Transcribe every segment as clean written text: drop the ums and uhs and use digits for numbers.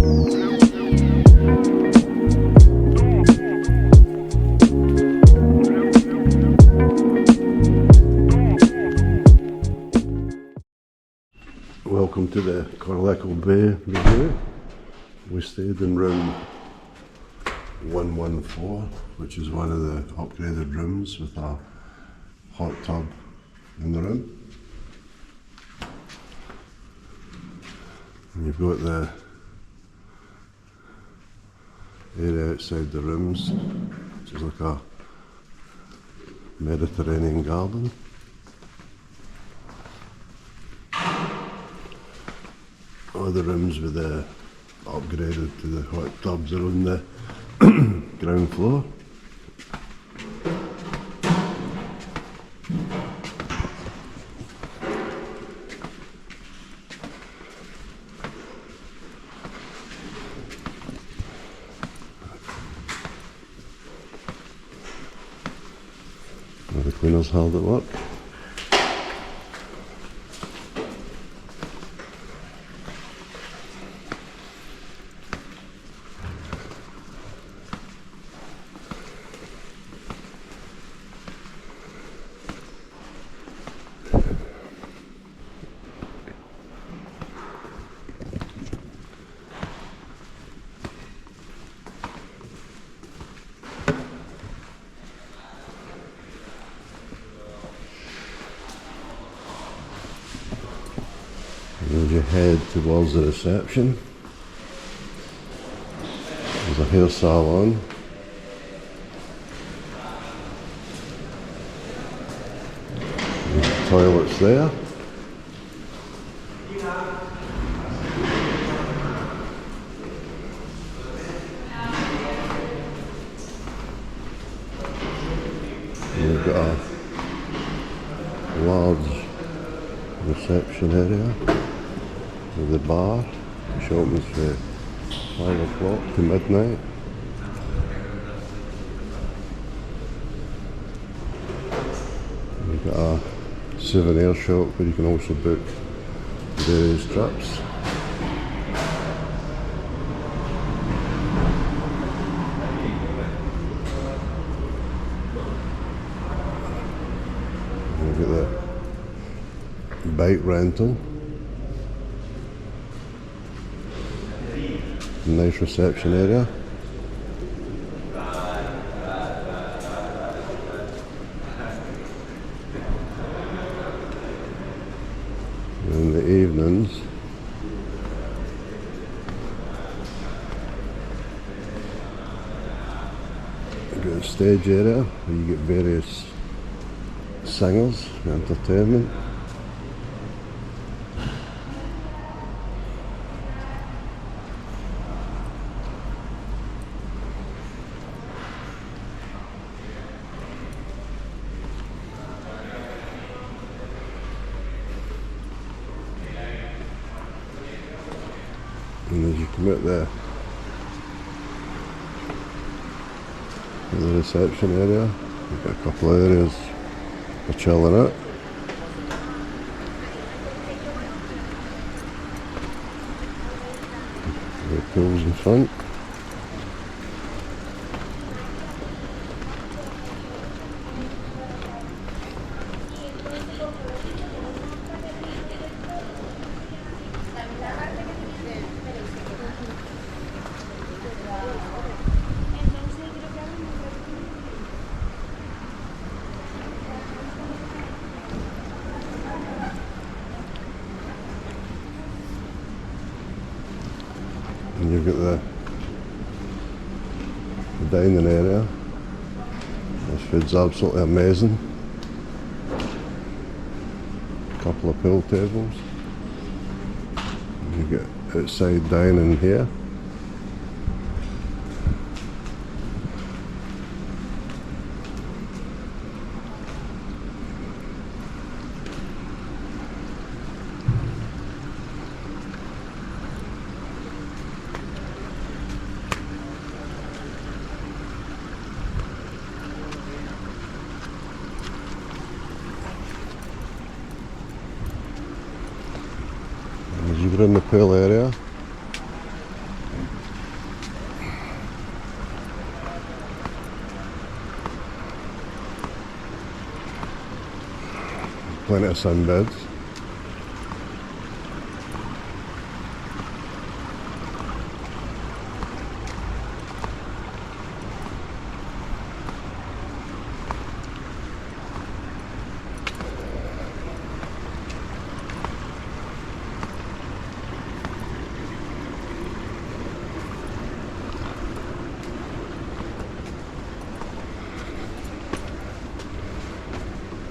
Welcome to the Corralejo Bay review. We stayed in room 114, which is one of the upgraded rooms with a hot tub in the room. And you've got the area outside the rooms, which is like a Mediterranean garden. All the rooms with the upgraded to the hot tubs are on the ground floor. The cleaner's hard at work. As you head towards the reception, there's a hair salon. There's toilets there. And we've got a large reception area with the bar, which opens from 5 o'clock to midnight. We've got a souvenir shop where you can also book various trips. We've got the bike rental. Nice reception area. In the evenings, you've got a stage area where you get various singers, entertainment. And as you come out there to the reception area, you've got a couple of areas for chilling out. The pools in front. And you've got the dining area. This food's absolutely amazing. A couple of pool tables. And you've got outside dining here. As you go in the pool area, plenty of sunbeds.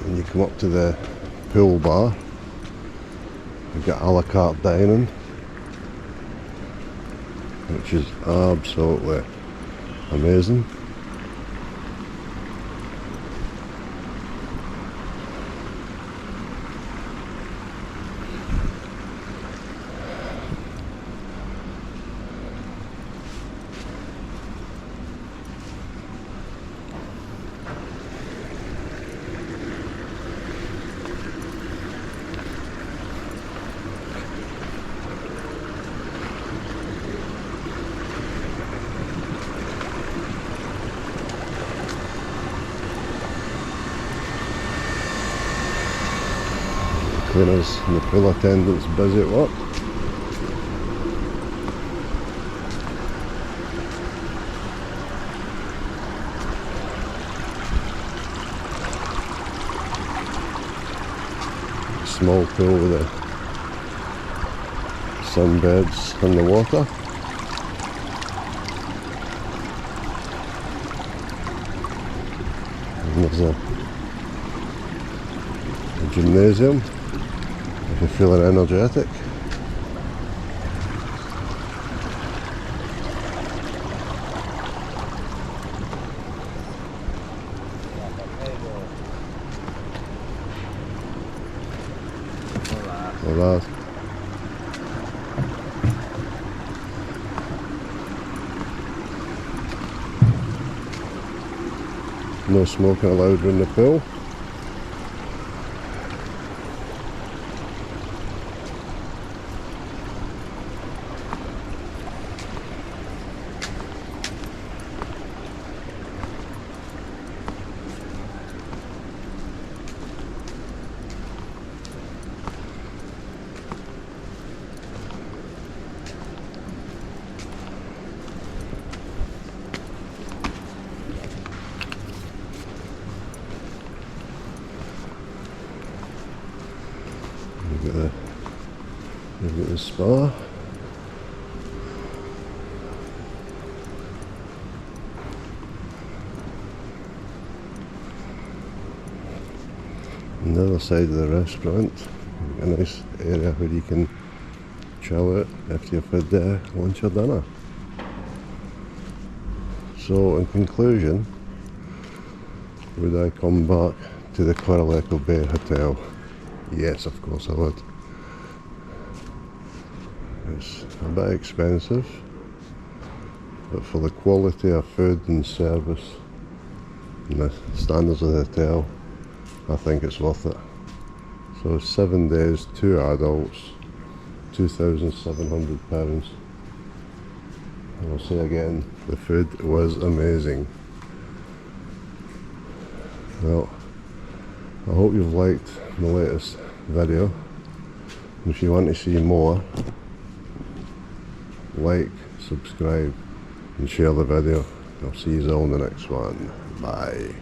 And you come up to the pool bar, you've got a la carte dining, which is absolutely amazing. Cleaners and the pool attendants busy at work. Small pool with the sunbeds in the water. And there's a gymnasium if you're feeling energetic. Olá. No smoking allowed in the pool. We've got the spa. On the other side of the restaurant, a nice area where you can chill out after you've had lunch or dinner. So in conclusion, would I come back to the Corralejo Bay Hotel? Yes, of course I would. It's a bit expensive, but for the quality of food and service and the standards of the hotel, I think it's worth it. So 7 days, 2 adults, £2,700. And I'll say again, the food was amazing. Well, I hope you've liked the latest video. And if you want to see more, like, subscribe and share the video. I'll see you all in the next one. Bye.